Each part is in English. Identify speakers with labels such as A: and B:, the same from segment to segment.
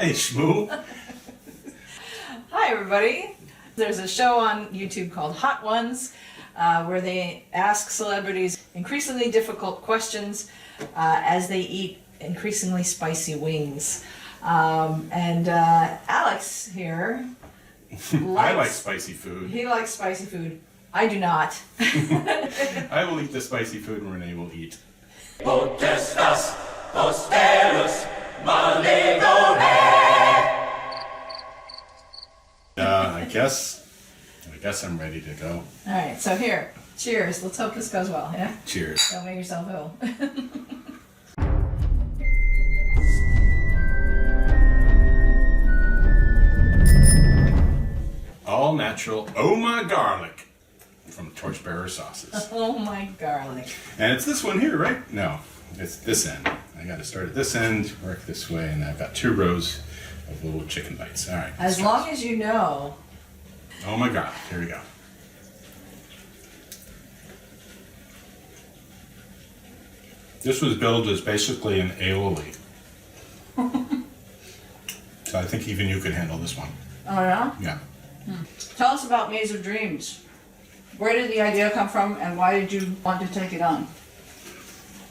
A: Hi, Shmoo.
B: Hi, everybody. There's a show on YouTube called Hot Ones where they ask celebrities increasingly difficult questions as they eat increasingly spicy wings. Alex here
A: I like spicy food.
B: He likes spicy food. I do not.
A: I will eat the spicy food and Renee will eat.
C: Potestas, posterus, maledore.
A: I guess I'm ready to go.
B: All right, so here, cheers. Let's hope this goes well, yeah?
A: Cheers.
B: Don't make yourself ill.
A: All natural Oh My Garlic from Torchbearer Sauces.
B: Oh my garlic.
A: And it's this one here, right? No, it's this end. I got to start at this end, work this way, and I've got 2 rows of little chicken bites. All right.
B: As long as you know.
A: Oh my God, here we go. This was billed as basically an aioli. So I think even you could handle this one.
B: Oh yeah?
A: Yeah.
B: Tell us about Maze of Dreams. Where did the idea come from and why did you want to take it on?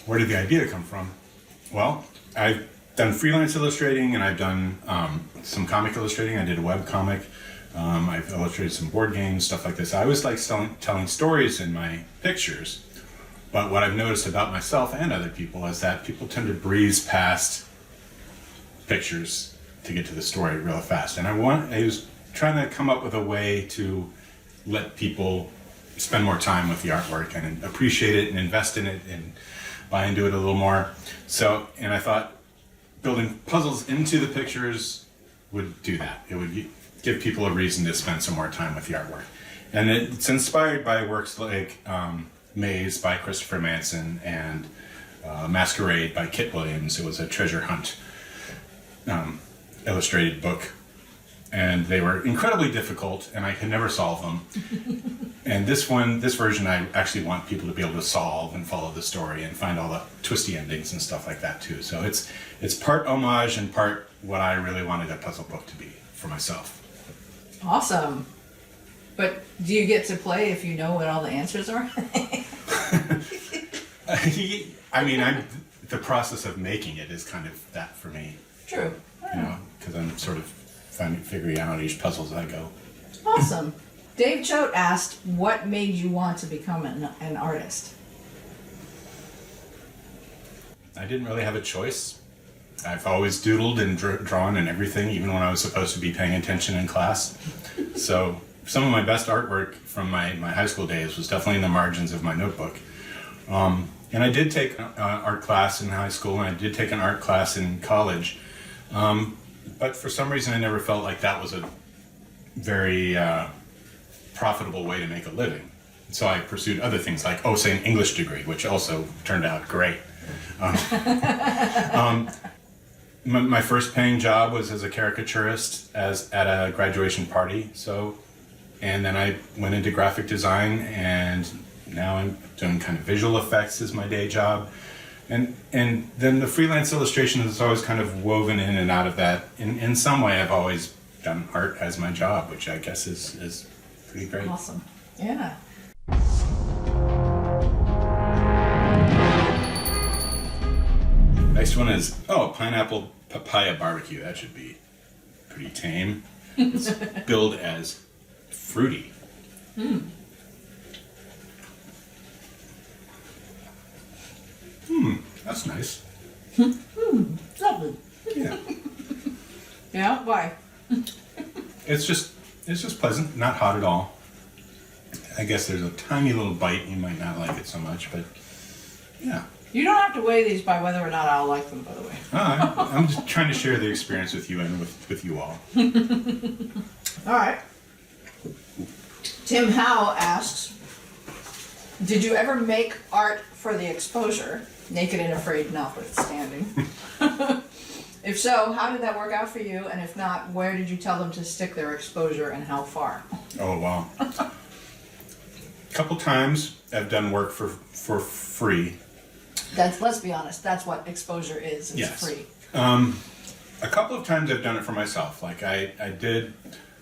A: Where did the idea come from? Well, I've done freelance illustrating and I've done some comic illustrating. I did a web comic. I've illustrated some board games, stuff like this. I always like telling stories in my pictures. But what I've noticed about myself and other people is that people tend to breeze past pictures to get to the story real fast. And I was trying to come up with a way to let people spend more time with the artwork and appreciate it and invest in it and buy into it a little more. So, and I thought building puzzles into the pictures would do that. It would give people a reason to spend some more time with the artwork. And it's inspired by works like Maze by Christopher Manson and Masquerade by Kit Williams. It was a treasure hunt illustrated book. And they were incredibly difficult, and I could never solve them. And this version, I actually want people to be able to solve and follow the story and find all the twisty endings and stuff like that too. So it's part homage and part what I really wanted a puzzle book to be for myself.
B: Awesome. But do you get to play if you know what all the answers are?
A: I mean, the process of making it is kind of that for me.
B: True.
A: You know, because I'm sort of figuring out each puzzle as I go.
B: Awesome. Dave Choate asked, what made you want to become an artist?
A: I didn't really have a choice. I've always doodled and drawn and everything, even when I was supposed to be paying attention in class. So some of my best artwork from my high school days was definitely in the margins of my notebook. And I did take an art class in high school, and I did take an art class in college. But for some reason, I never felt like that was a very profitable way to make a living. So I pursued other things like, say, an English degree, which also turned out great. My first paying job was as a caricaturist at a graduation party. And then I went into graphic design, and now I'm doing kind of visual effects as my day job. And then the freelance illustration is always kind of woven in and out of that. In some way, I've always done art as my job, which I guess is pretty great.
B: Awesome. Yeah.
A: Next one is, pineapple papaya barbecue. That should be pretty tame. It's billed as fruity. That's nice.
B: Lovely.
A: Yeah.
B: Yeah, why?
A: It's just pleasant, not hot at all. I guess there's a tiny little bite. You might not like it so much, but yeah.
B: You don't have to weigh these by whether or not I'll like them, by the way.
A: I'm just trying to share the experience with you and with you all.
B: All right. Tim Howe asks, did you ever make art for the exposure, naked and afraid notwithstanding? If so, how did that work out for you? And if not, where did you tell them to stick their exposure and how far?
A: Oh, wow. A couple times I've done work for free.
B: Let's be honest, that's what exposure is. It's
A: Yes.
B: free.
A: A couple of times I've done it for myself. Like I did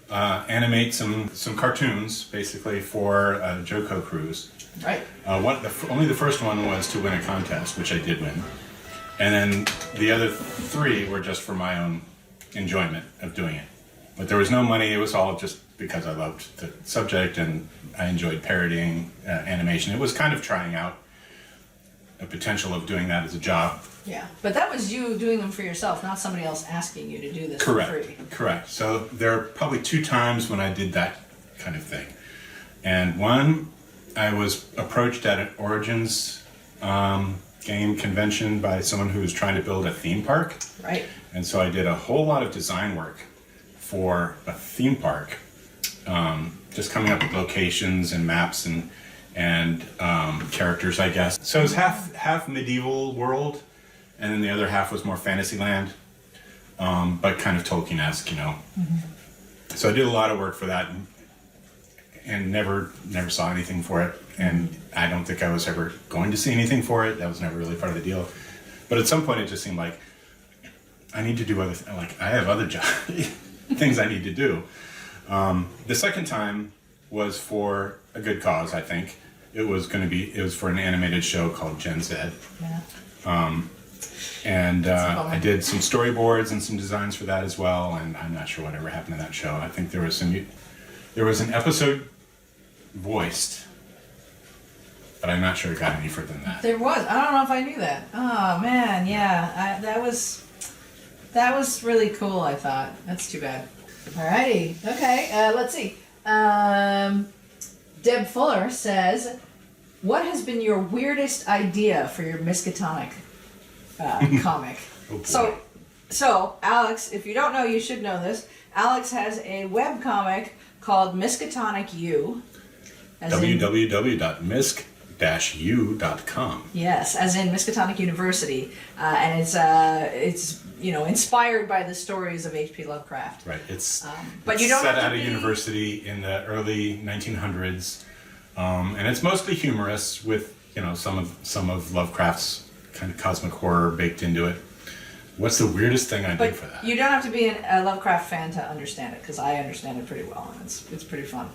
A: animate some cartoons, basically, for JoCo Cruise.
B: Right.
A: Only the first one was to win a contest, which I did win. And then the other 3 were just for my own enjoyment of doing it. But there was no money. It was all just because I loved the subject and I enjoyed parodying animation. It was kind of trying out a potential of doing that as a job.
B: Yeah, but that was you doing them for yourself, not somebody else asking you to do this
A: Correct.
B: for free.
A: Correct. So there are probably 2 times when I did that kind of thing. And one, I was approached at an Origins game convention by someone who was trying to build a theme park.
B: Right.
A: And so I did a whole lot of design work for a theme park, just coming up with locations and maps and characters, I guess. So it was half medieval world, and then the other half was more Fantasyland, but kind of Tolkien-esque, you know. Mm-hmm. So I did a lot of work for that, and never saw anything for it. And I don't think I was ever going to see anything for it. That was never really part of the deal. But at some point, it just seemed like I need to do other I have other things I need to do. The second time was for a good cause, I think. It was for an animated show called Gen Z.
B: Yeah.
A: I did some storyboards and some designs for that as well, and I'm not sure whatever happened to that show. I think there was an episode voiced, but I'm not sure it got any further than that.
B: There was. I don't know if I knew that. Oh man, yeah. That was really cool, I thought. That's too bad. Alrighty. Okay. Let's see. Deb Fuller says, "What has been your weirdest idea for your Miskatonic comic?"
A: Oh, boy.
B: So Alex, if you don't know, you should know this. Alex has a web comic called Miskatonic U.
A: www.misc-u.com.
B: Yes, as in Miskatonic University, and it's inspired by the stories of H.P. Lovecraft.
A: Right. It's
B: but you don't
A: set
B: have to
A: at a
B: be-
A: university in the early 1900s, and it's mostly humorous with some of Lovecraft's kind of cosmic horror baked into it. What's the weirdest thing I
B: But
A: did for that?
B: you don't have to be a Lovecraft fan to understand it, because I understand it pretty well, and it's pretty fun.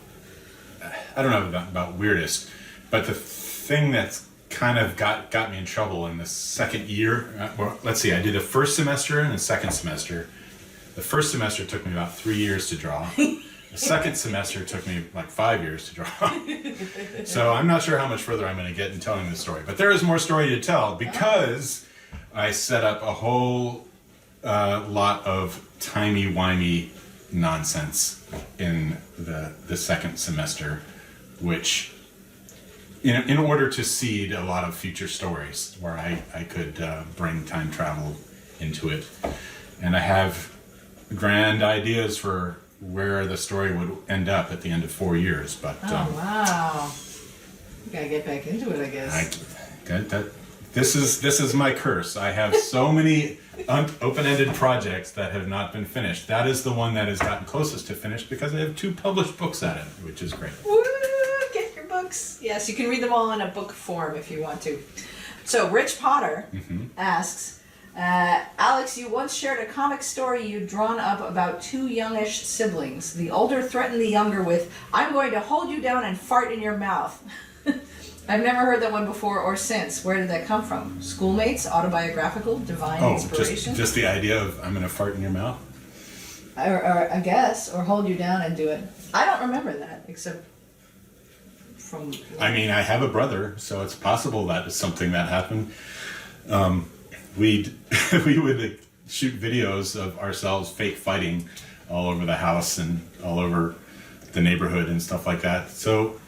A: I don't know about weirdest, but the thing that's kind of got me in trouble in the second year, let's see, I did a first semester and a second semester. The first semester took me about 3 years to draw. The second semester took me like 5 years to draw. So I'm not sure how much further I'm going to get in telling this story. But there is more story to tell because I set up a whole lot of timey-wimey nonsense in the second semester, which in order to seed a lot of future stories where I could bring time travel into it. And I have grand ideas for where the story would end up at the end of 4 years, but
B: Wow. You gotta get back into it, I guess.
A: This is my curse. I have so many open-ended projects that have not been finished. That is the one that has gotten closest to finished because I have 2 published books at it, which is great.
B: Woo! Get your books. Yes, you can read them all in a book form if you want to. So Rich Potter asks, Alex, you once shared a comic story you'd drawn up about 2 youngish siblings. The older threatened the younger with, "I'm going to hold you down and fart in your mouth." I've never heard that one before or since. Where did that come from? Schoolmates? Autobiographical? Divine inspiration?
A: just the idea of I'm going to fart in your mouth?
B: Or I guess, or hold you down and do it. I don't remember that, except from...
A: I mean, I have a brother, so it's possible that is something that happened. We would shoot videos of ourselves fake fighting all over the house and all over the neighborhood and stuff like that. So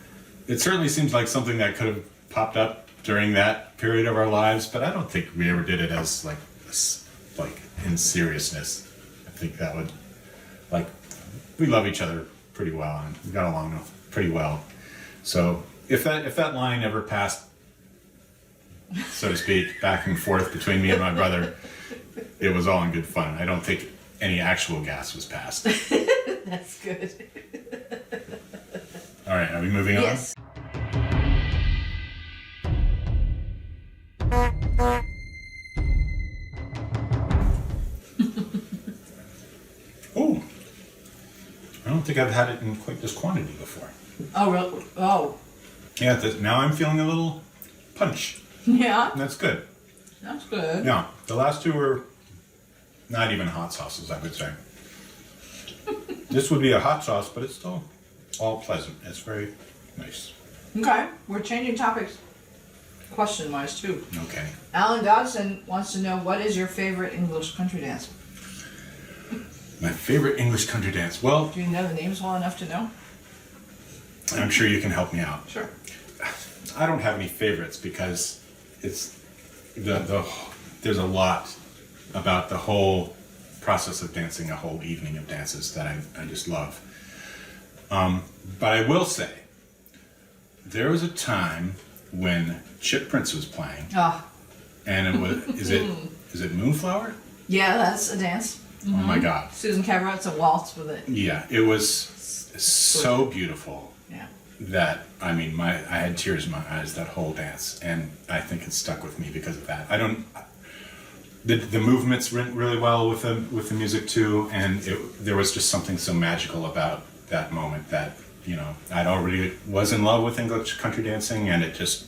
A: it certainly seems like something that could have popped up during that period of our lives, but I don't think we ever did it as like in seriousness. I think that would we love each other pretty well and we got along pretty well. So if that line ever passed, so to speak, back and forth between me and my brother, it was all in good fun. I don't think any actual gas was passed.
B: That's good.
A: All right, are we moving on?
B: Yes.
A: think I've had it in quite this quantity before.
B: Oh, really? Oh,
A: Yeah, now I'm feeling a little punch.
B: yeah.
A: And that's good.
B: That's good.
A: Yeah, the last two were not even hot sauces, I would say. This would be a hot sauce, but it's still all pleasant. It's very nice.
B: Okay, we're changing topics question-wise, too.
A: Okay.
B: Alan Dodson wants to know, what is your favorite English country dance?
A: My favorite English country dance. Well,
B: Do you know the names well enough to know?
A: I'm sure you can help me out.
B: Sure.
A: I don't have any favorites because it's there's a lot about the whole process of dancing, a whole evening of dances that I just love. But I will say, there was a time when Chip Prince was playing,
B: Ah,
A: and it was is it Moonflower?
B: yeah, that's a dance.
A: Oh my God!
B: Susan Cabaret's a waltz with it.
A: Yeah, it was so beautiful
B: Yeah.
A: that I had tears in my eyes that whole dance, and I think it stuck with me because of that. The movements went really well with the music too, and there was just something so magical about that moment that I'd already was in love with English country dancing, and it just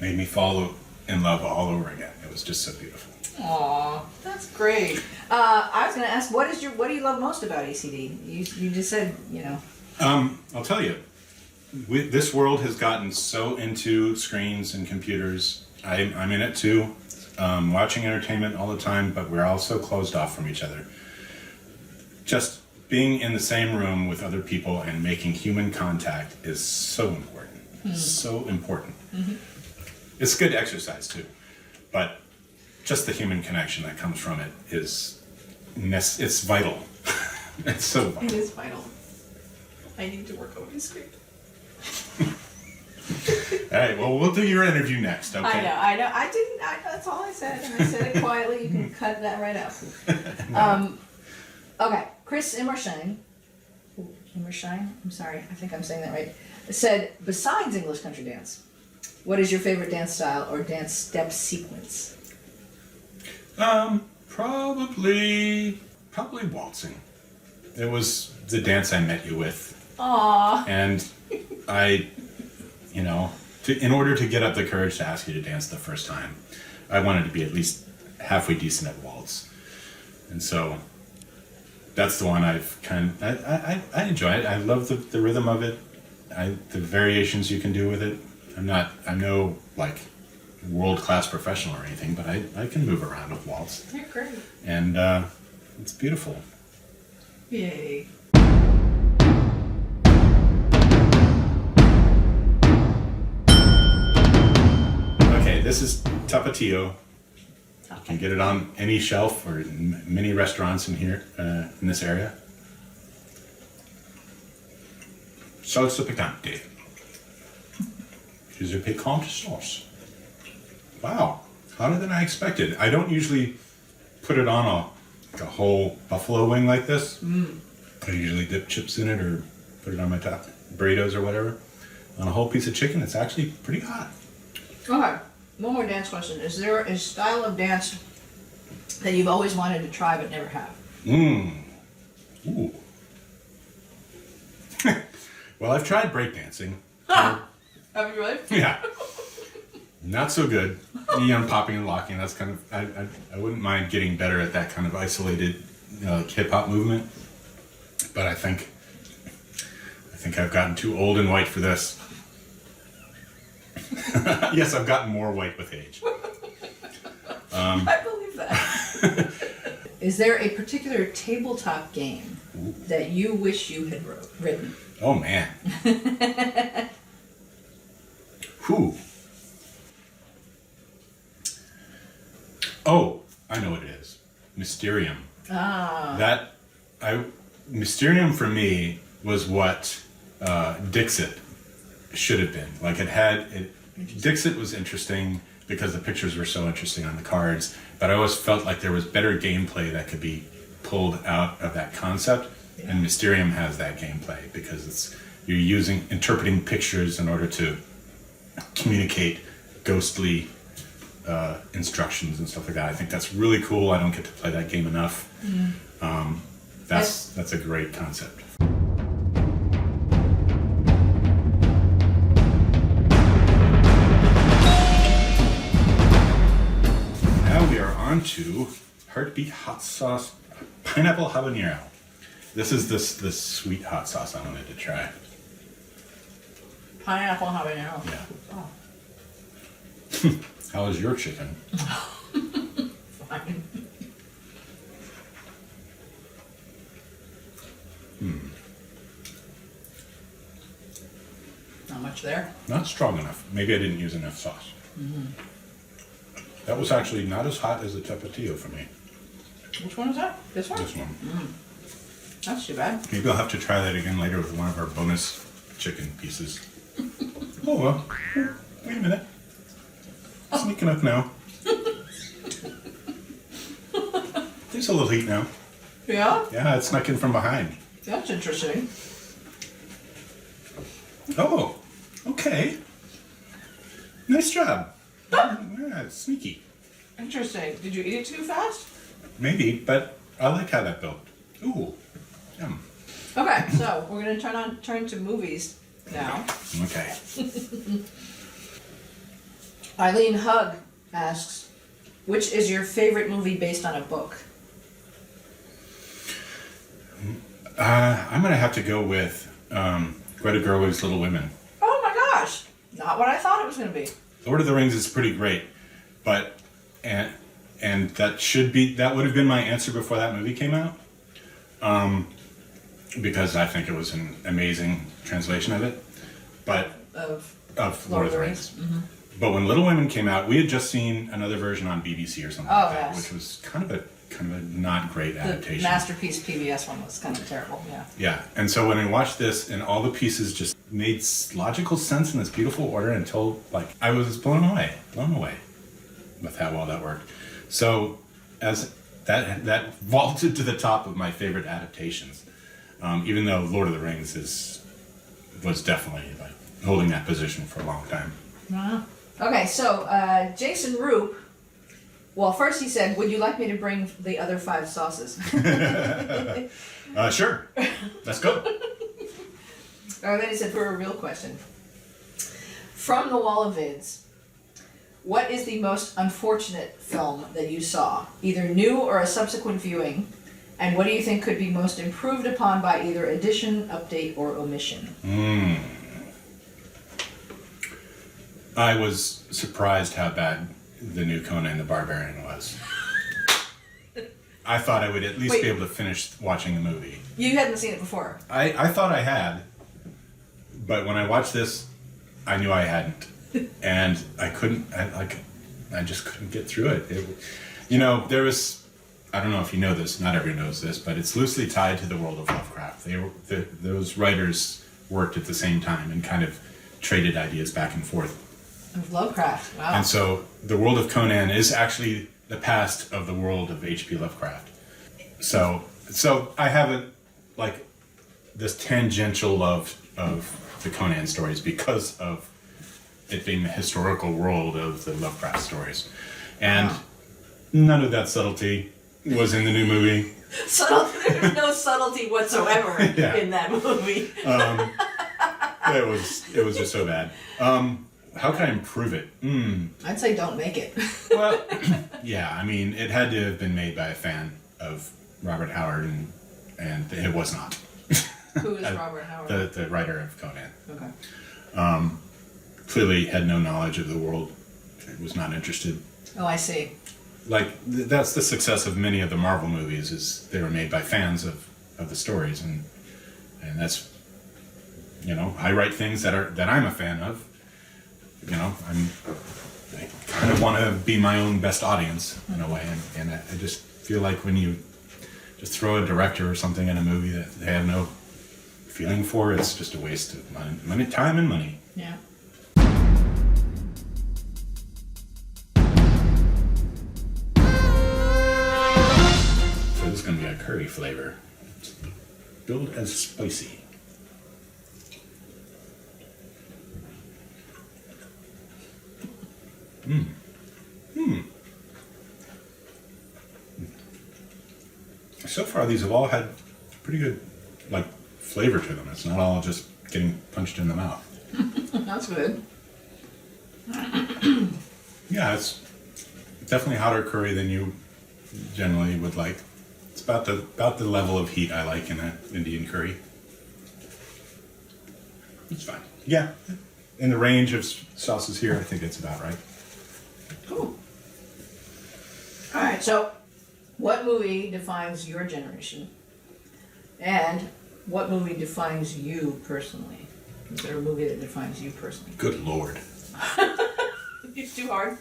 A: made me fall in love all over again. It was just so beautiful.
B: Aw, that's great. I was going to ask, what do you love most about ACD? You just said,
A: I'll tell you, this world has gotten so into screens and computers. I'm in it too, watching entertainment all the time, but we're all so closed off from each other. Just being in the same room with other people and making human contact is so important. So important. Mm-hmm. It's good exercise too, but just the human connection that comes from it it's vital. It's so vital.
B: It is vital. I need to work on my script.
A: All right, well, we'll do your interview next, okay?
B: I know. That's all I said, and I said it quietly. You can cut that right out. Okay, Chris Immershine, I'm sorry, I think I'm saying that right, said, besides English country dance, what is your favorite dance style or dance step sequence?
A: Probably waltzing. It was the dance I met you with.
B: Aww.
A: And in order to get up the courage to ask you to dance the first time, I wanted to be at least halfway decent at waltz. And so that's the one I enjoy it. I love the rhythm of it. The variations you can do with it. I'm no world-class professional or anything, but I can move around with waltz.
B: You're great.
A: And it's beautiful.
B: Yay.
A: Okay, this is Tapatio. You can get it on any shelf or many restaurants in here, in this area. Salsa picante. Is a piquant sauce. Wow, hotter than I expected. I don't usually put it on a whole buffalo wing like this. I usually dip chips in it or put it on my top burritos or whatever. On a whole piece of chicken, it's actually pretty hot.
B: Okay, one more dance question. Is there a style of dance that you've always wanted to try but never have?
A: Ooh. Well, I've tried breakdancing.
B: Have you really?
A: Yeah. Not so good. Popping and locking. That's kind of. I wouldn't mind getting better at that kind of isolated hip hop movement. But I think I've gotten too old and white for this. Yes, I've gotten more white with age.
B: I believe that. Is there a particular tabletop game that you wish you had written?
A: Oh man. Whew. Oh, I know what it is. Mysterium.
B: Ah.
A: Mysterium for me was what Dixit should have been. Dixit was interesting because the pictures were so interesting on the cards, but I always felt like there was better gameplay that could be pulled out of that concept. Yeah. And Mysterium has that gameplay because you're interpreting pictures in order to communicate ghostly instructions and stuff like that. I think that's really cool. I don't get to play that game enough. That's a great concept. on to Heartbeat Hot Sauce Pineapple Habanero. This is this sweet hot sauce I wanted to try.
B: Pineapple habanero.
A: Yeah.
B: Oh.
A: How is your chicken?
B: Fine. Not much there.
A: Not strong enough. Maybe I didn't use enough sauce. That was actually not as hot as the tapatio for me.
B: Which one is that? This one?
A: This one.
B: That's too bad.
A: Maybe I'll have to try that again later with one of our bonus chicken pieces. Oh, well. Wait a minute. Sneaking up now. There's a little heat now.
B: Yeah?
A: Yeah, it snuck in from behind.
B: That's interesting.
A: Oh, okay. Nice job. Yeah, it's sneaky.
B: Interesting. Did you eat it too fast?
A: Maybe, but I like how that built. Ooh, yum.
B: Okay, so we're gonna turn to movies now.
A: Okay.
B: Eileen Hug asks, which is your favorite movie based on a book?
A: I'm gonna have to go with Greta Gerwig's Little Women.
B: Oh my gosh! Not what I thought it was gonna be.
A: Lord of the Rings is pretty great, but and that would have been my answer before that movie came out, because I think it was an amazing translation of it, but
B: Of
A: Lord of the Rings. But when Little Women came out, we had just seen another version on BBC or something like that,
B: yes.
A: which was kind of a not great
B: the
A: adaptation.
B: Masterpiece PBS one was kind of terrible, yeah.
A: Yeah, and so when I watched this and all the pieces just made logical sense in this beautiful order and told, like, I was blown away with how well that worked. So as that vaulted to the top of my favorite adaptations, even though Lord of the Rings was definitely like holding that position for a long time.
B: Okay, so Jason Roop, well, first he said, would you like me to bring the other 5 sauces?
A: Sure, let's go.
B: Then he said, for a real question. From the wall of vids, what is the most unfortunate film that you saw, either new or a subsequent viewing, and what do you think could be most improved upon by either addition, update, or omission?
A: I was surprised how bad the new Conan the Barbarian was. I thought I would at least be able to finish watching the movie.
B: You hadn't seen it before.
A: I thought I had, but when I watched this, I knew I hadn't, and I just couldn't get through it. There was, I don't know if you know this, not everyone knows this, but it's loosely tied to the world of Lovecraft. Those writers worked at the same time and kind of traded ideas back and forth.
B: Of Lovecraft, wow.
A: And so the world of Conan is actually the past of the world of H.P. Lovecraft. So I have this tangential love of the Conan stories because of it being the historical world of the Lovecraft stories. And none of that subtlety was in the new movie.
B: There's no subtlety whatsoever in that movie.
A: It was just so bad. How can I improve it?
B: I'd say don't make it.
A: Well, yeah, I mean, it had to have been made by a fan of Robert Howard, and it was not.
B: Who is Robert Howard?
A: The writer of Conan.
B: Okay.
A: Clearly had no knowledge of the world. Was not interested.
B: Oh, I see.
A: That's the success of many of the Marvel movies, is they were made by fans of the stories, and that's, I write things that I'm a fan of. I kind of want to be my own best audience in a way, and I just feel like when you just throw a director or something in a movie that they have no feeling for, it's just a waste of money, time and money.
B: Yeah.
A: So this is going to be a curry flavor. It's billed as spicy. So far, these have all had pretty good, flavor to them. It's not all just getting punched in the mouth.
B: That's good.
A: Yeah, it's Definitely hotter curry than you generally would like. It's about the level of heat I like in an Indian curry. It's fine. Yeah, in the range of sauces here, I think it's about right.
B: Cool. All right, so what movie defines your generation? And what movie defines you personally? Is there a movie that defines you personally?
A: Good Lord.
B: It's too hard.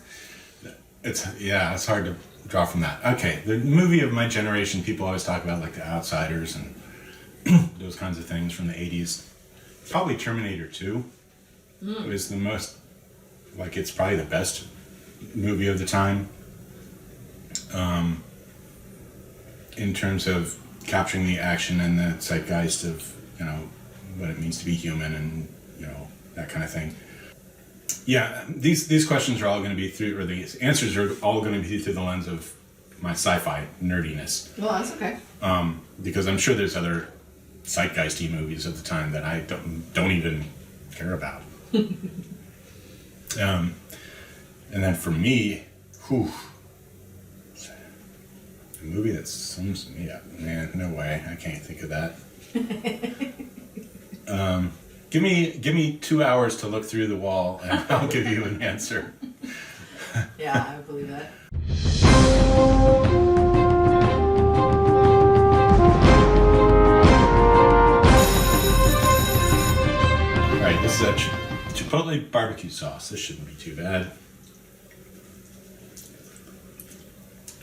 A: It's hard to draw from that. Okay, the movie of my generation, people always talk about like The Outsiders and those kinds of things from the 80s. Probably Terminator 2 was the most, like, it's probably the best movie of the time in terms of capturing the action and the zeitgeist of, you know, what it means to be human and, you know, that kind of thing. Yeah, these questions are all going to be through, or these answers are all going to be through the lens of my sci-fi nerdiness.
B: Well, that's okay.
A: Because I'm sure there's other zeitgeisty movies of the time that I don't even care about. And then for me, a movie that sums me up, man, no way, I can't think of that. Give me 2 hours to look through the wall, and I'll give you an answer.
B: Yeah, I believe that.
A: All right, this is a chipotle barbecue sauce. This shouldn't be too bad.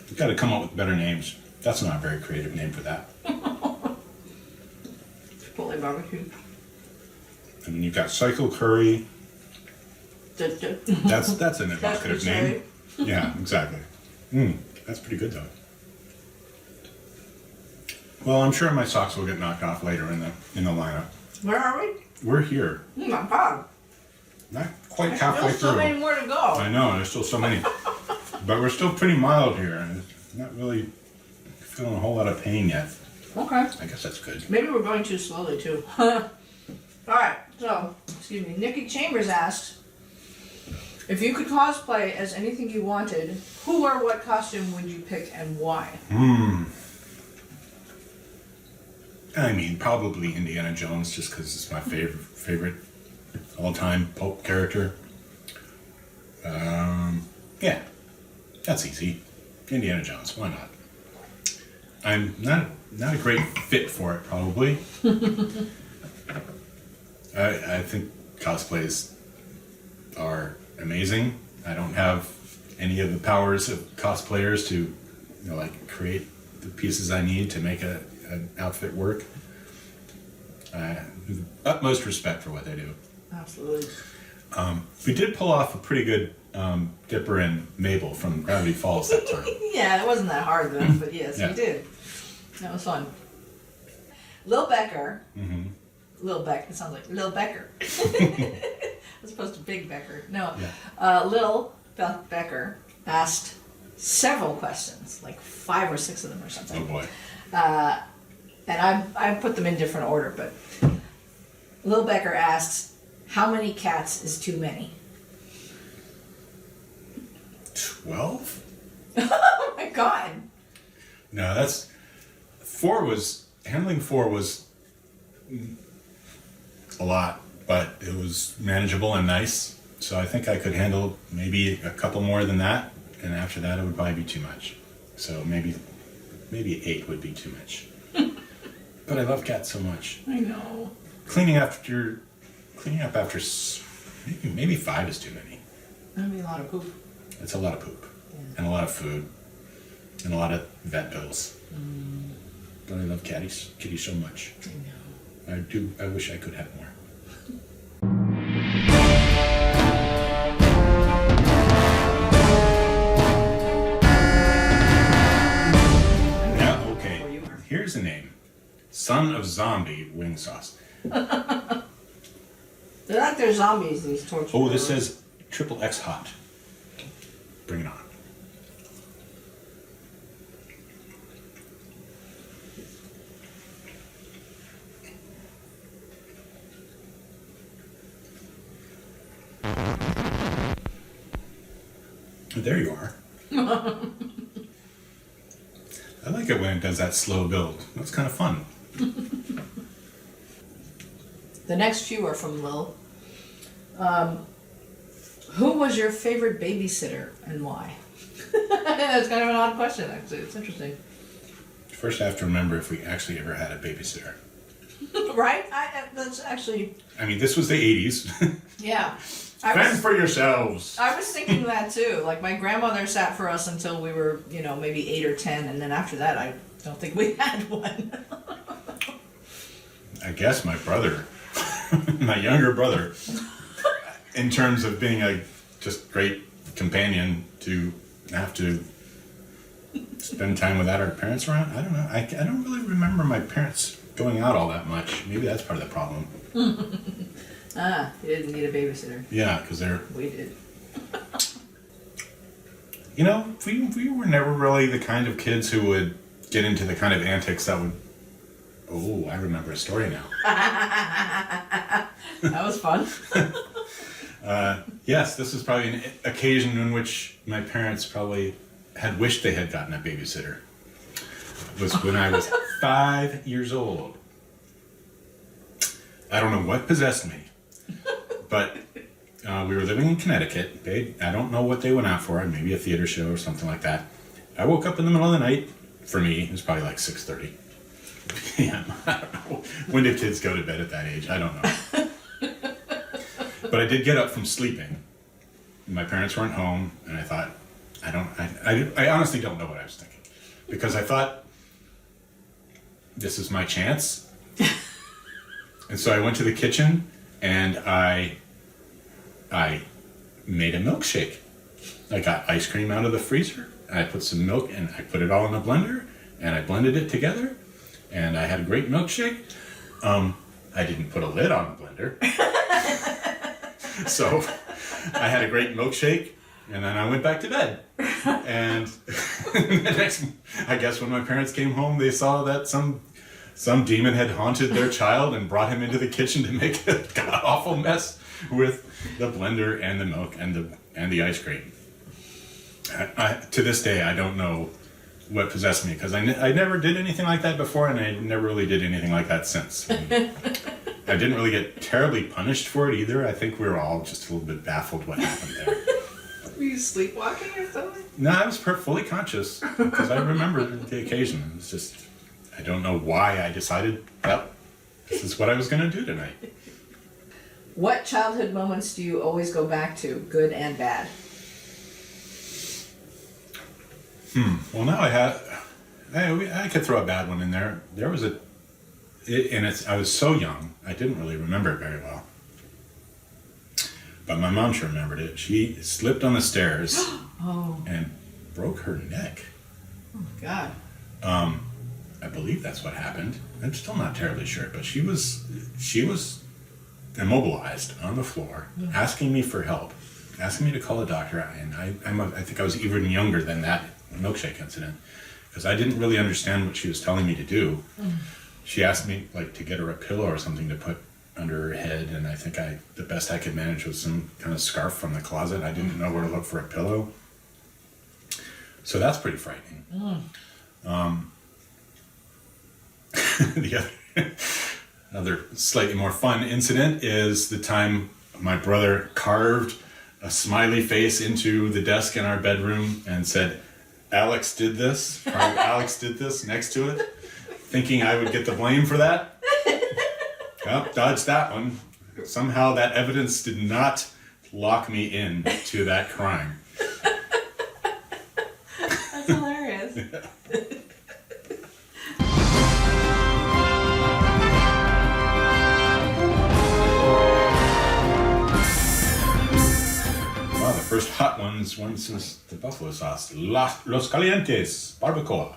A: We've got to come up with better names. That's not a very creative name for that.
B: Chipotle barbecue.
A: And then you've got cycle curry. That's an evocative name. Yeah, exactly. That's pretty good though. Well, I'm sure my socks will get knocked off later in the lineup.
B: Where are we?
A: We're here.
B: Oh my God.
A: Not quite halfway
B: There's so
A: through.
B: many more to go.
A: I know, there's still so many. But we're still pretty mild here, and not really feeling a whole lot of pain yet.
B: Okay.
A: I guess that's good.
B: Maybe we're going too slowly too. Alright, so, excuse me, Nikki Chambers asks, if you could cosplay as anything you wanted, who or what costume would you pick and why?
A: I mean, probably Indiana Jones, just because it's my favorite all-time pulp character. Yeah, that's easy. Indiana Jones, why not? I'm not a great fit for it, probably. I think cosplays are amazing. I don't have any of the powers of cosplayers to, you know, like create the pieces I need to make an outfit work. Utmost respect for what they do.
B: Absolutely.
A: We did pull off a pretty good Dipper and Mabel from Gravity Falls that time.
B: Yeah, it wasn't that hard though, but yes,
A: Yeah.
B: we did. That was fun. Lil Becker. Lil Beck. It sounds like Lil Becker. As opposed to Big Becker. No.
A: Yeah.
B: Lil Becker asked several questions, like 5 or 6 of them or something.
A: Oh boy.
B: And I put them in different order, but Lil Becker asks, how many cats is too many?
A: 12?
B: Oh my God.
A: No, that's... Handling 4 was a lot, but it was manageable and nice. So I think I could handle maybe a couple more than that, and after that it would probably be too much. So maybe 8 would be too much. But I love cats so much.
B: I know.
A: Cleaning up after maybe 5 is too many.
B: That'd be a lot of poop.
A: It's a lot of poop,
B: Yeah.
A: and a lot of food, and a lot of vet bills. But I love kitties so much.
B: I know.
A: I wish I could have more. Now, okay, here's a name. Son of Zombie Wing Sauce.
B: They're like they're zombies, these torture.
A: Oh, this says XXX hot. Bring it on. There you are. I like it when it does that slow build. That's kind of fun.
B: The next few are from Lil. Who was your favorite babysitter and why? That's kind of an odd question, actually. It's interesting.
A: First, I have to remember if we actually ever had a babysitter.
B: Right? That's actually...
A: I mean, this was the 80s.
B: Yeah.
A: Fend for yourselves!
B: I was thinking that too. Like, my grandmother sat for us until we were, maybe 8 or 10, and then after that, I don't think we had one.
A: I guess my brother, my younger brother, in terms of being a just great companion to have to spend time without our parents around. I don't know. I don't really remember my parents going out all that much. Maybe that's part of the problem.
B: You didn't need a babysitter.
A: Yeah, because
B: We did.
A: we were never really the kind of kids who would get into the kind of antics that would... Oh, I remember a story now.
B: That was fun.
A: Yes, this is probably an occasion in which my parents probably had wished they had gotten a babysitter. It was when I was 5 years old. I don't know what possessed me, but we were living in Connecticut. I don't know what they went out for, maybe a theater show or something like that. I woke up in the middle of the night. For me, it was probably like 6:30 p.m. I don't know. When did kids go to bed at that age? I don't know. But I did get up from sleeping. My parents weren't home, and I thought, I honestly don't know what I was thinking. Because I thought, this is my chance. And so I went to the kitchen, and I made a milkshake. I got ice cream out of the freezer, and I put some milk, and I put it all in a blender, and I blended it together, and I had a great milkshake. I didn't put a lid on the blender. So I had a great milkshake, and then I went back to bed. And the next, I guess when my parents came home, they saw that some demon had haunted their child and brought him into the kitchen to make a god-awful mess with the blender and the milk and the ice cream. To this day, I don't know what possessed me, because I never did anything like that before, and I never really did anything like that since. I didn't really get terribly punished for it either. I think we were all just a little bit baffled what happened there.
B: Were you sleepwalking or something?
A: No, I was fully conscious, because I remember the occasion. It's just, I don't know why I decided, well, this is what I was going to do tonight.
B: What childhood moments do you always go back to, good and bad?
A: Well, now I could throw a bad one in there. There was I was so young, I didn't really remember it very well. But my mom sure remembered it. She slipped on the stairs and broke her neck.
B: Oh, God.
A: I believe that's what happened. I'm still not terribly sure, but she was immobilized on the floor, asking me for help, asking me to call a doctor. And I think I was even younger than that milkshake incident, because I didn't really understand what she was telling me to do. She asked me to get her a pillow or something to put under her head, and I think the best I could manage was some kind of scarf from the closet. I didn't know where to look for a pillow, so that's pretty frightening. The other slightly more fun incident is the time my brother carved a smiley face into the desk in our bedroom and said, Alex did this, or Alex did this next to it, thinking I would get the blame for that. Well, dodged that one. Somehow that evidence did not lock me in to that crime.
B: That's hilarious.
A: Wow, the first hot one since the buffalo sauce. Los Calientes, barbacoa.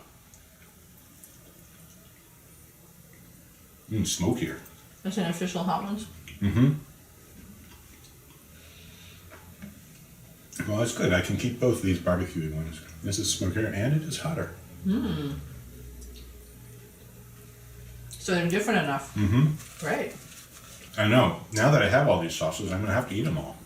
A: Smokier.
B: That's an official hot ones?
A: Well, it's good. I can keep both of these barbecue ones. This is smokier and it is hotter.
B: So they're different enough. Right.
A: I know. Now that I have all these sauces, I'm going to have to eat them all.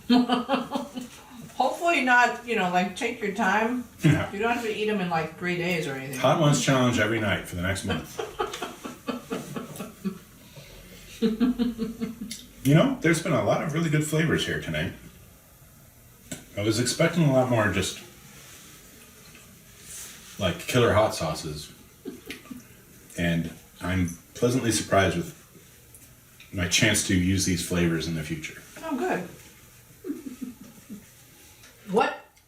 B: Hopefully not, like take your time.
A: Yeah.
B: You don't have to eat them in like 3 days or anything.
A: Hot Ones challenge every night for the next month. There's been a lot of really good flavors here tonight. I was expecting a lot more just like killer hot sauces. And I'm pleasantly surprised with my chance to use these flavors in the future.
B: Oh, good.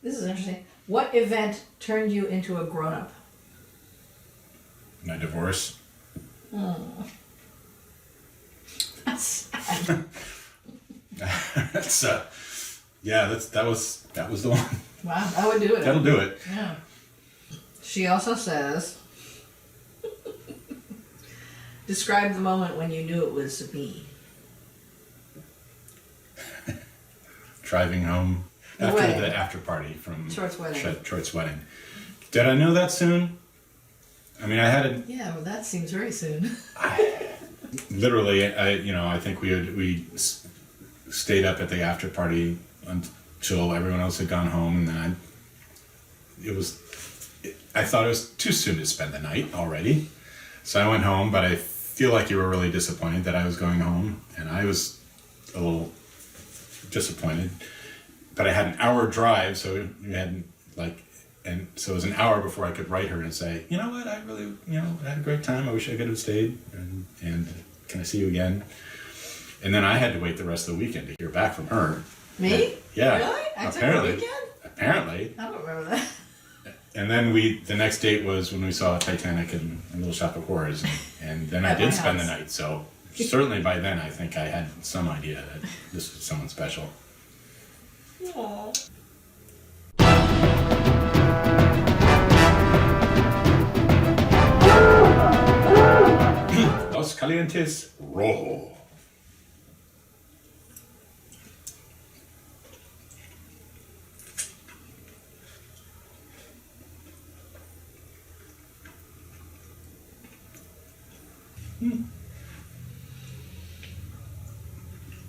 B: This is interesting. What event turned you into a grown-up?
A: My divorce.
B: That's sad.
A: That was the one.
B: Wow, that would do it.
A: That'll do it.
B: Yeah. She also says, describe the moment when you knew it was me.
A: Driving home after
B: Wedding.
A: the after party from
B: Short's wedding.
A: Short's wedding. Did I know that soon? I mean, I had a
B: Yeah, well, that seems very soon.
A: literally. I think we stayed up at the after party until everyone else had gone home, and then I thought it was too soon to spend the night already, so I went home. But I feel like you were really disappointed that I was going home, and I was a little disappointed. But I had an hour drive, so you had and so it was an hour before I could write her and say, you know what, I really, I had a great time. I wish I could have stayed, and can I see you again? And then I had to wait the rest of the weekend to hear back from her.
B: Me?
A: Yeah.
B: Really? I took a
A: Apparently.
B: weekend?
A: Apparently.
B: I don't remember that.
A: And then the next date was when we saw Titanic and Little Shop of Horrors, and then I
B: At my
A: did spend the
B: house.
A: night. So certainly by then I think I had some idea that this was someone special.
B: Aww.
A: Los Calientes Rojo.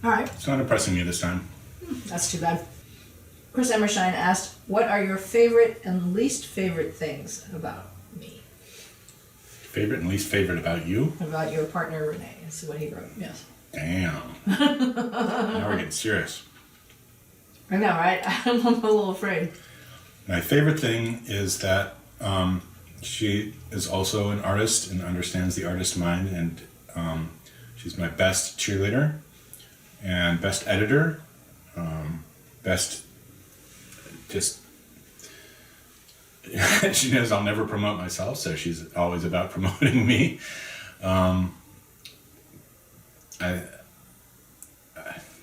B: All right.
A: It's not impressing me this time.
B: That's too bad. Chris Emmershine asked, what are your favorite and least favorite things about me?
A: Favorite and least favorite about you?
B: About your partner, Renee. That's what he wrote, yes.
A: Damn. Now we're getting serious.
B: I know, right? I'm a little afraid.
A: My favorite thing is that she is also an artist and understands the artist mind, and she's my best cheerleader and best editor, best just she knows I'll never promote myself, so she's always about promoting me.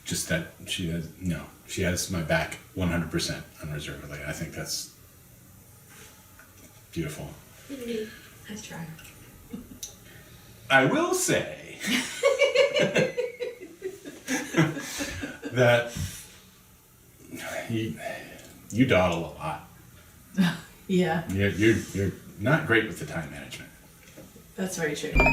A: Just that she has my back 100% unreservedly. I think that's beautiful.
B: Nice try.
A: I will say that you dawdle a lot.
B: Yeah,
A: You're not great with the time management.
B: that's very true.
A: All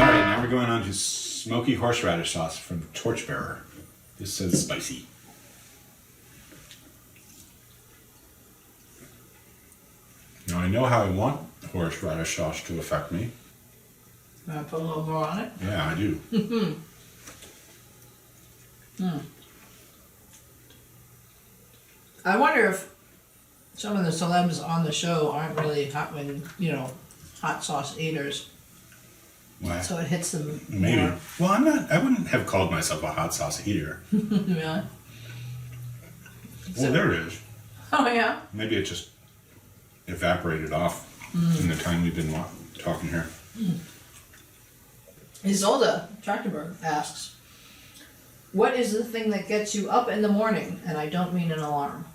A: right, now we're going on to smoky horseradish sauce from Torchbearer. This says spicy. Now I know how I want horseradish sauce to affect me.
B: Want to put a little more on it?
A: Yeah, I do.
B: I wonder if some of the celebs on the show aren't really hot sauce eaters,
A: Why?
B: so it hits them
A: Maybe.
B: more.
A: Well, I wouldn't have called myself a hot sauce eater.
B: Yeah.
A: Well, there it is.
B: Oh yeah.
A: Maybe it just evaporated off in the time we've been talking here.
B: Isolde Trachtenberg asks, what is the thing that gets you up in the morning? And I don't mean an alarm.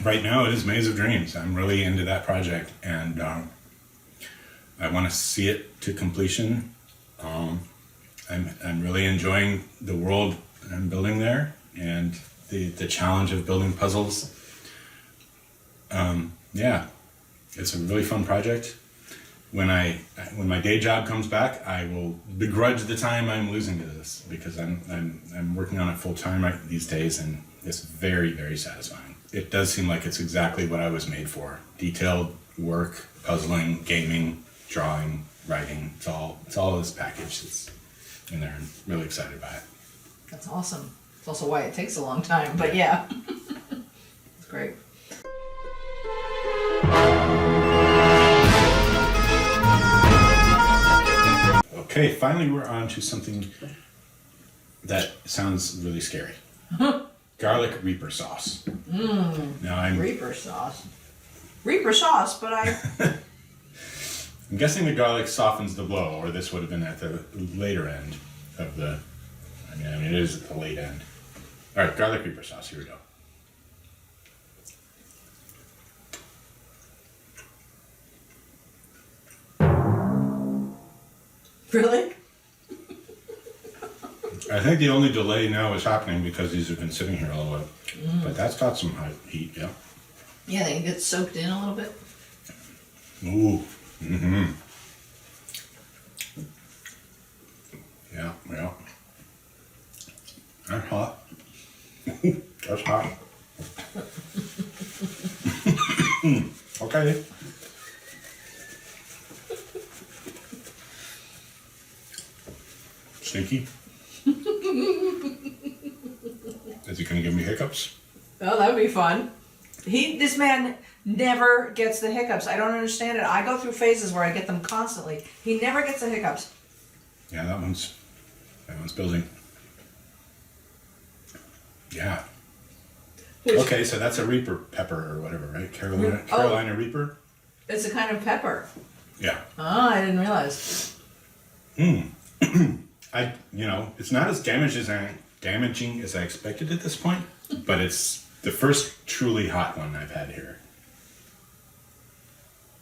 A: Right now, it is Maze of Dreams. I'm really into that project, and I want to see it to completion. I'm really enjoying the world I'm building there, and the challenge of building puzzles. Yeah, it's a really fun project. when my day job comes back, I will begrudge the time I'm losing to this because I'm working on it full time these days, and it's very, very satisfying. It does seem like it's exactly what I was made for: detailed work, puzzling, gaming, drawing, writing. It's all this package that's in there. I'm really excited by it.
B: That's awesome. It's also why it takes a long time, but yeah. It's great.
A: Okay, finally we're on to something that sounds really scary. Garlic Reaper sauce. Now I'm
B: Reaper sauce. Reaper sauce, but
A: I'm guessing the garlic softens the blow, or this would have been at the later end of the. I mean, it is at the late end. All right, garlic Reaper sauce. Here we go.
B: Really?
A: I think the only delay now is happening because these have been sitting here a little while. But that's got some hot heat, yeah.
B: Yeah, they get soaked in a little bit.
A: Ooh. Mm-hmm. Yeah, yeah. That's hot. That's hot. Okay. Stinky. Is he gonna give me hiccups?
B: Oh, that would be fun. This man never gets the hiccups. I don't understand it. I go through phases where I get them constantly. He never gets the hiccups.
A: Yeah, that one's building. Yeah. Okay, so that's a Reaper pepper or whatever, right? Carolina Reaper?
B: It's a kind of pepper.
A: Yeah.
B: Oh, I didn't realize.
A: It's not as damaging as I expected at this point, but it's the first truly hot one I've had here.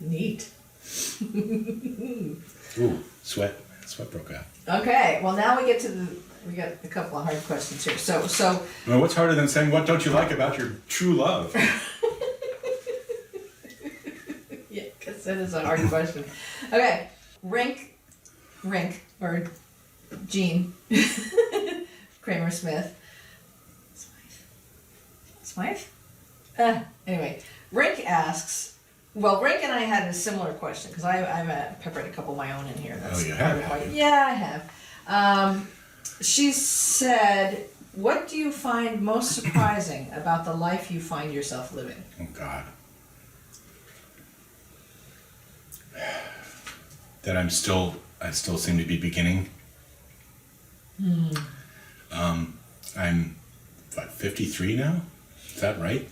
B: Neat.
A: Ooh, sweat broke out.
B: Okay, well now we got a couple of hard questions here. So
A: Well, what's harder than saying what don't you like about your true love?
B: yeah, because that is a hard question. Okay, Rink, or Gene Kramer Smith. Smythe? Anyway, Rink asks. Well, Rink and I had a similar question because I've peppered a couple of my own in here.
A: Oh, you have?
B: Yeah, I have. She said, "What do you find most surprising about the life you find yourself living?"
A: Oh God. That I still seem to be beginning. I'm 53 now. Is that right?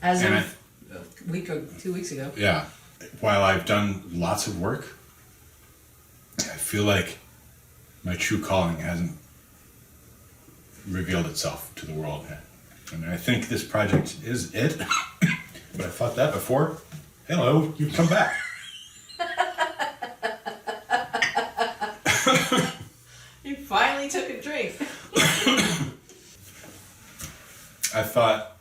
B: As of a week or 2 weeks ago.
A: Yeah. While I've done lots of work, I feel like my true calling hasn't revealed itself to the world yet. I mean, I think this project is it, but I thought that before. Hello, you've come back.
B: You finally took a drink.
A: I thought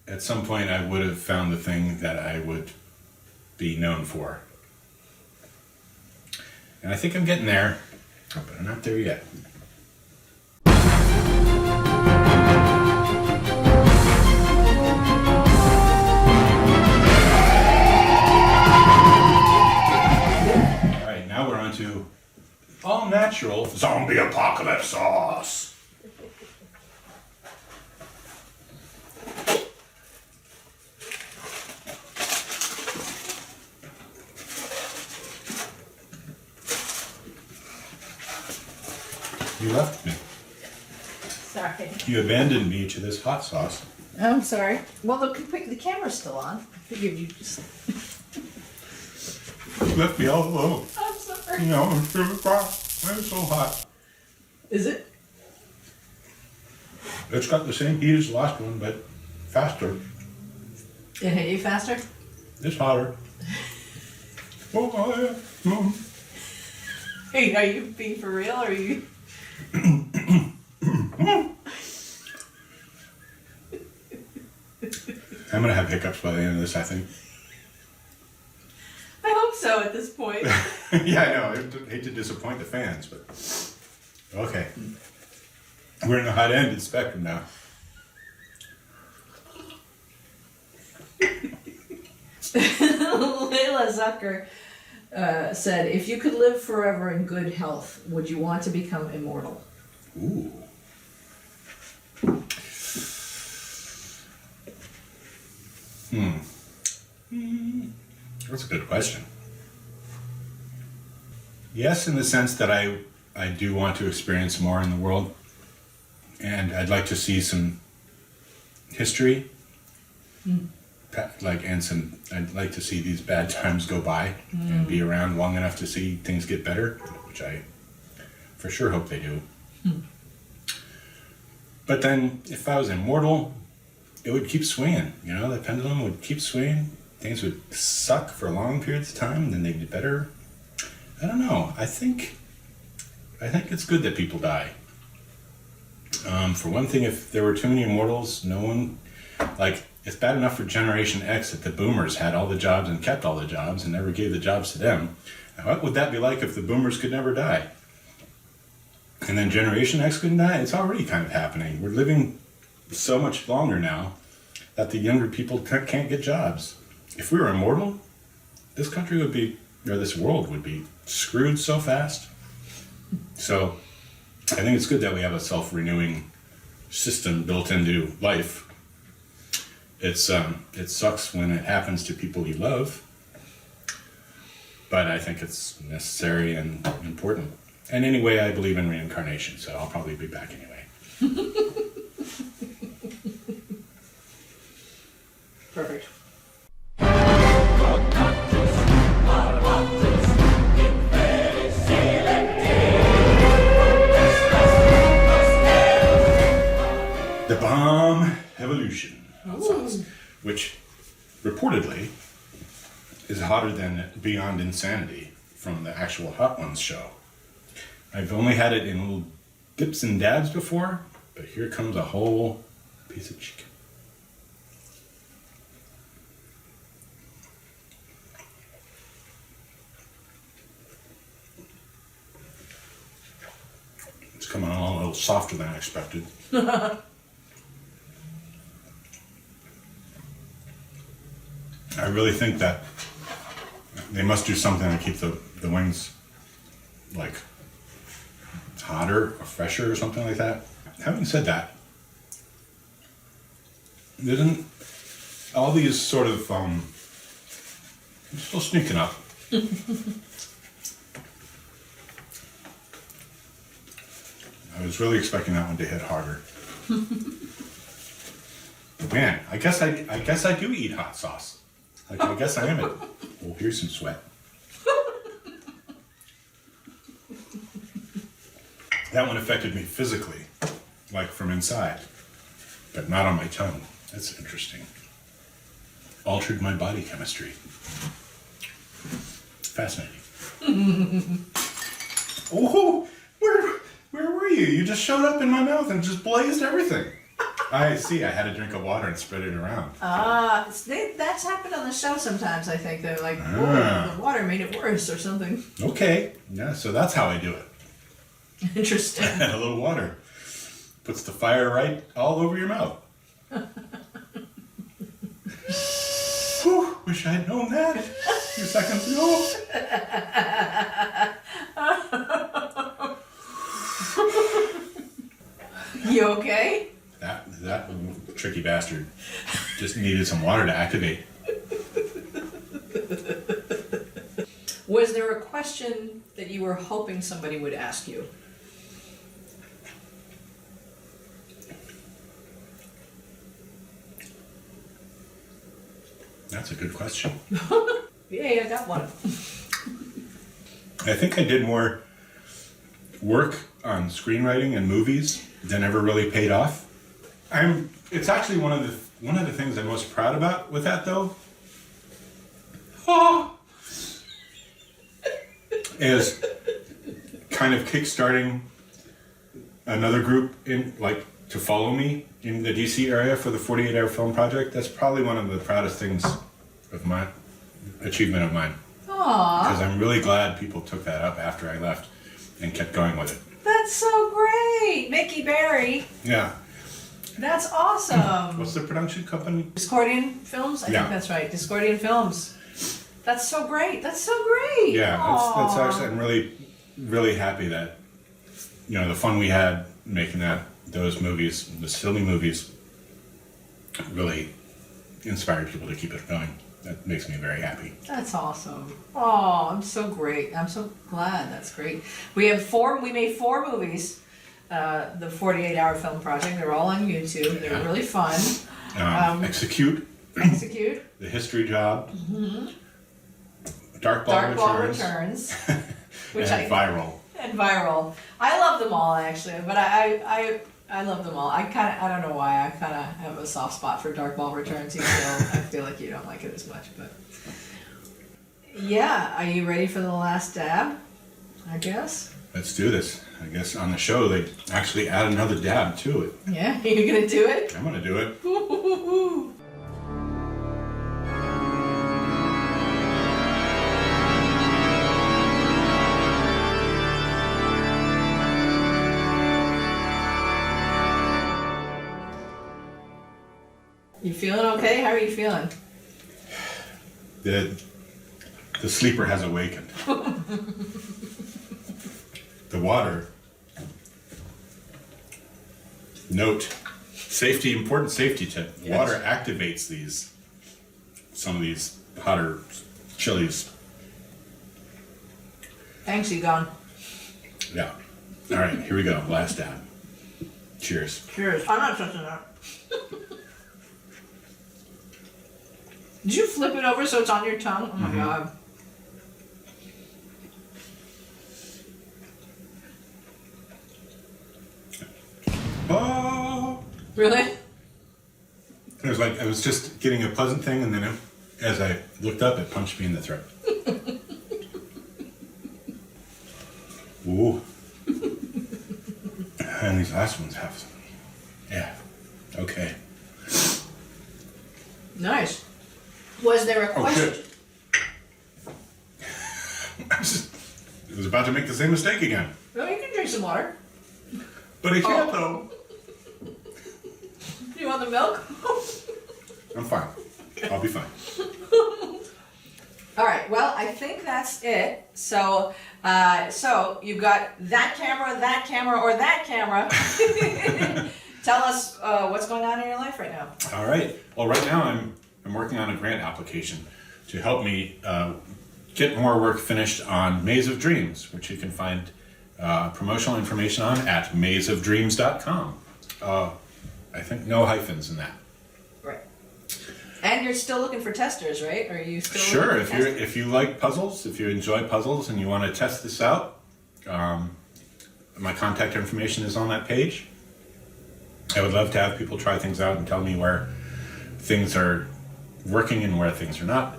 A: at some point I would have found the thing that I would be known for. And I think I'm getting there, but I'm not there yet. Alright, now we're on to all natural zombie apocalypse sauce. You left me.
B: Sorry.
A: You abandoned me to this hot sauce.
B: I'm sorry. Well, the camera's still on. I figured you just...
A: You left me all alone.
B: I'm sorry.
A: You know, I'm so hot. I'm so hot.
B: Is it?
A: It's got the same heat as the last one, but faster.
B: It hit you faster?
A: It's hotter. Oh, yeah. Mm.
B: Hey, are you being for real, or are you...
A: I'm gonna have hiccups by the end of this, I think.
B: I hope so at this point.
A: Yeah, I know. I hate to disappoint the fans, but okay. We're in the hot end of the spectrum now.
B: Layla Zucker said, if you could live forever in good health, would you want to become immortal?
A: Ooh. That's a good question. Yes, in the sense that I do want to experience more in the world, and I'd like to see some history, I'd like to see these bad times go by and be around long enough to see things get better, which I for sure hope they do. But then, if I was immortal, it would keep swinging. You know, the pendulum would keep swinging. Things would suck for long periods of time, and then they'd get better. I don't know. I think it's good that people die. For one thing, if there were too many immortals, no one, like, it's bad enough for Generation X that the boomers had all the jobs and kept all the jobs and never gave the jobs to them. What would that be like if the boomers could never die? And then Generation X couldn't die? It's already kind of happening. We're living so much longer now that the younger people can't get jobs. If we were immortal, this country would be, or this world would be screwed so fast. So I think it's good that we have a self-renewing system built into life. It sucks when it happens to people you love, but I think it's necessary and important. And anyway, I believe in reincarnation, so I'll probably be back anyway.
B: Perfect.
A: The Bomb Evolution sauce, which reportedly is hotter than Beyond Insanity from the actual Hot Ones show. I've only had it in little dips and dabs before, but here comes a whole piece of chicken. It's coming along a little softer than I expected. I really think that they must do something to keep the wings like hotter or fresher or something like that. Having said that, isn't all these sort of still sneaking up? I was really expecting that one to hit harder. Man, I guess I do eat hot sauce. Like, I guess I am it. Oh, here's some sweat. That one affected me physically, like from inside, but not on my tongue. That's interesting. Altered my body chemistry. Fascinating. Oh, where were you? You just showed up in my mouth and just blazed everything. I see. I had a drink of water and spread it around.
B: That's happened on the show sometimes, I think. They're like, the water made it worse or something.
A: Okay. Yeah, so that's how I do it.
B: Interesting.
A: A little water. Puts the fire right all over your mouth. Whew, wish I'd known that a few seconds ago.
B: You okay?
A: That tricky bastard just needed some water to activate.
B: Was there a question that you were hoping somebody would ask you?
A: That's a good question.
B: Yay, I got one.
A: I think I did more work on screenwriting and movies than ever really paid off. It's actually one of the things I'm most proud about with that, though. Is kind of kickstarting another group to follow me in the DC area for the 48-hour film project. That's probably one of the proudest things of my achievement of mine.
B: Oh,
A: Because I'm really glad people took that up after I left and kept going with it.
B: That's so great, Mickey Barry.
A: Yeah.
B: That's awesome.
A: What's the production company?
B: Discordian Films? I
A: Yeah.
B: think that's right. Discordian Films. That's so great. That's so great.
A: Yeah, that's
B: Aw.
A: actually, I'm really, really happy that, you know, the fun we had making those movies, the silly movies, really inspired people to keep it going. That makes me very happy.
B: That's awesome. Oh, I'm so great. I'm so glad. That's great. We made 4 movies. The 48-hour film project. They're all on YouTube. They're
A: Yeah.
B: really fun.
A: Execute,
B: Execute.
A: The History Job, Dark Ball
B: Dark Ball
A: Returns,
B: Which
A: and Viral.
B: And Viral. I love them all actually, but I love them all. I don't know why. I kind of have a soft spot for Dark Ball Returns, even though I feel like you don't like it as much. But yeah, are you ready for the last dab? I guess.
A: Let's do this. I guess on the show they actually add another dab to it.
B: Yeah, you're gonna do it.
A: I'm gonna do it.
B: Ooh. You feeling okay? How are you feeling?
A: The sleeper has awakened. The water. Note, important safety tip.
B: Yes.
A: Water activates some of these hotter chilies.
B: Thanks, Egon.
A: Yeah. All right, here we go. Last dab. Cheers.
B: Cheers. I'm not touching that. Did you flip it over so it's on your tongue? Oh my god.
A: Oh.
B: Really?
A: It was like I was just getting a pleasant thing, and then as I looked up, it punched me in the throat. Ooh. And these last ones have some. Yeah. Okay.
B: Nice. Was there a
A: Oh
B: question?
A: shit. I was about to make the same mistake again.
B: No, you can drink some water.
A: But I can't though.
B: You want the milk?
A: I'm fine. I'll be fine.
B: All right. Well, I think that's it. So, so you've got that camera, or that camera. Tell us what's going on in your life right now.
A: All right. Well, right now I'm working on a grant application to help me get more work finished on Maze of Dreams, which you can find promotional information on at mazeofdreams.com. I think no hyphens in that.
B: Right. And you're still looking for testers, right? Or are you still
A: Sure.
B: looking for
A: If you like puzzles, if you enjoy puzzles, and you want to test this out, my contact information is on that page. I would love to have people try things out and tell me where things are working and where things are not.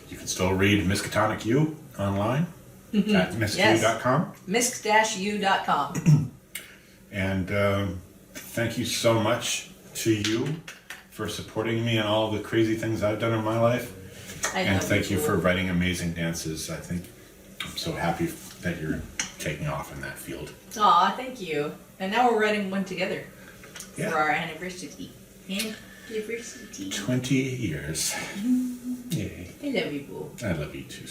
A: You can still read Miskatonic U online at misk.com.
B: Misk-u.com.
A: And thank you so much to you for supporting me in all the crazy things I've done in my life. And thank you for writing amazing dances. I think I'm so happy that you're taking off in that field.
B: Aw, thank you. And now we're writing one together
A: Yeah.
B: for our anniversary. Anniversary.
A: 20 years. Yay.
B: I love you, boo.
A: I love you too.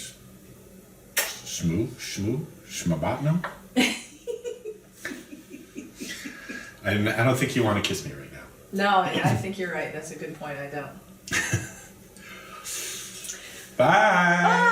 A: Shmabatnum? I don't think you want to kiss me right now.
B: No, I think you're right. That's a good point. I don't.
A: Bye.